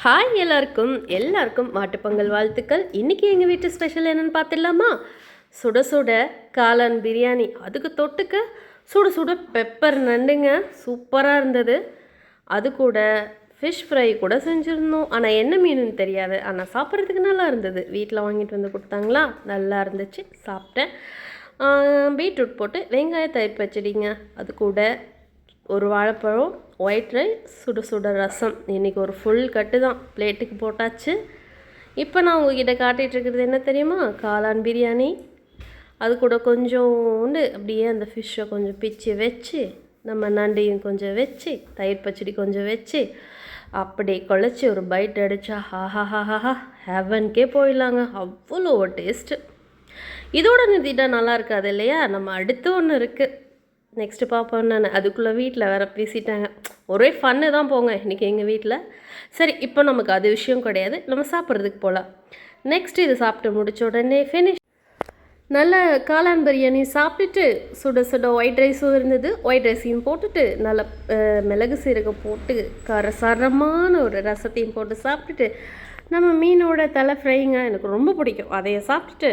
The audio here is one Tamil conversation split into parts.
ஹாய் எல்லாருக்கும் மாட்டுப்பொங்கல் வாழ்த்துக்கள். இன்றைக்கி எங்கள் வீட்டு ஸ்பெஷல் என்னென்னு பார்த்துடலாமா? சுட சுட காளான் பிரியாணி, அதுக்கு தொட்டுக்க சுட சுட பெப்பர் நண்டுங்க, சூப்பராக இருந்தது. அது கூட ஃபிஷ் ஃப்ரை கூட செஞ்சுருந்தோம். ஆனால் என்ன மீனுன்னு தெரியாது, ஆனால் சாப்பிட்றதுக்கு நல்லா இருந்தது. வீட்டில் வாங்கிட்டு வந்து கொடுத்தாங்களா, நல்லா இருந்துச்சு, சாப்பிட்டேன். பீட்ரூட் போட்டு வெங்காய தயிர் பச்சடிங்க, அது கூட ஒரு வாழைப்பழம், ஒயிட் ரைஸ், சுட சுட ரசம். இன்றைக்கி ஒரு ஃபுல் கட்டு தான் பிளேட்டுக்கு போட்டாச்சு. இப்போ நான் உங்ககிட்ட காட்டிகிட்ருக்கிறது என்ன தெரியுமா? காளான் பிரியாணி. அது கூட கொஞ்சோண்டு அப்படியே அந்த ஃபிஷ்ஷை கொஞ்சம் பிச்சு வச்சு, நம்ம நண்டையும் கொஞ்சம் வச்சு, தயிர் பச்சடி கொஞ்சம் வச்சு, அப்படி குழச்சி ஒரு பைட் அடித்தா ஹாஹாஹாஹா ஹெவன்கே போயிடலாங்க. அவ்வளோ டேஸ்ட்டு. இதோட நிறுத்திட்டா நல்லா இருக்காது இல்லையா? நம்ம அடுத்து ஒன்று இருக்குது, நெக்ஸ்ட்டு பார்ப்போம். நான் அதுக்குள்ளே வீட்டில் வேறு பேசிட்டாங்க. ஒரே ஃபன்னு தான் போங்க இன்றைக்கி எங்கள் வீட்டில். சரி, இப்போ நமக்கு அது விஷயம் கிடையாது, நம்ம சாப்பிட்றதுக்கு போகலாம். நெக்ஸ்ட்டு இது சாப்பிட்டு முடித்த உடனே ஃபினிஷ். நல்ல காளான் பிரியாணி சாப்பிட்டுட்டு சுட சுட ஒயிட் ரைஸும் இருந்தது. ஒயிட் ரைஸையும் போட்டுட்டு நல்ல மிளகு சீரகம் போட்டு காரசாரமான ஒரு ரசத்தையும் போட்டு சாப்பிட்டுட்டு, நம்ம மீனோட தலை ஃப்ரைங்க எனக்கு ரொம்ப பிடிக்கும், அதையை சாப்பிட்டுட்டு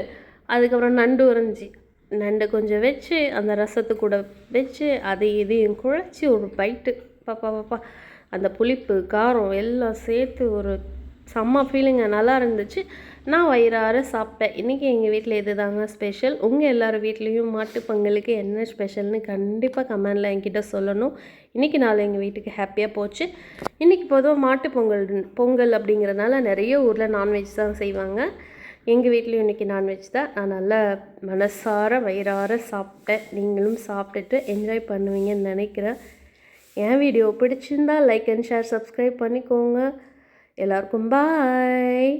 அதுக்கப்புறம் நண்டு உறைஞ்சி நண்டை கொஞ்சம் வச்சு அந்த ரசத்து கூட வச்சு இதையும் குழச்சி ஒரு பைட்டு பாப்பா அந்த புளிப்பு காரம் எல்லாம் சேர்த்து ஒரு செம்ம ஃபீலிங்க, நல்லா இருந்துச்சு. நான் வயிறார சாப்பிட்டேன். இன்றைக்கி எங்கள் வீட்டில் இது தாங்க ஸ்பெஷல். உங்கள் எல்லோரும் வீட்லேயும் மாட்டு பொங்கலுக்கு என்ன ஸ்பெஷல்னு கண்டிப்பாக கமெண்டில் என்கிட்ட சொல்லணும். இன்றைக்கி நாள் எங்கள் வீட்டுக்கு ஹாப்பியாக போச்சு. இன்றைக்கி பொதுவாக மாட்டு பொங்கல் அப்படிங்கிறதுனால நிறைய ஊரில் நான்வெஜ் தான் செய்வாங்க. எங்கள் வீட்லேயும் இன்றைக்கி நான்வெஜ் தான். நான் நல்லா மனசார வயிறார சாப்பிட்டேன். நீங்களும் சாப்பிட்டுட்டு என்ஜாய் பண்ணுவீங்கன்னு நினைக்கிறேன். என் வீடியோ பிடிச்சிருந்தால் லைக் அண்ட் ஷேர், சப்ஸ்கிரைப் பண்ணிக்கோங்க. எல்லாருக்கும் பாய்.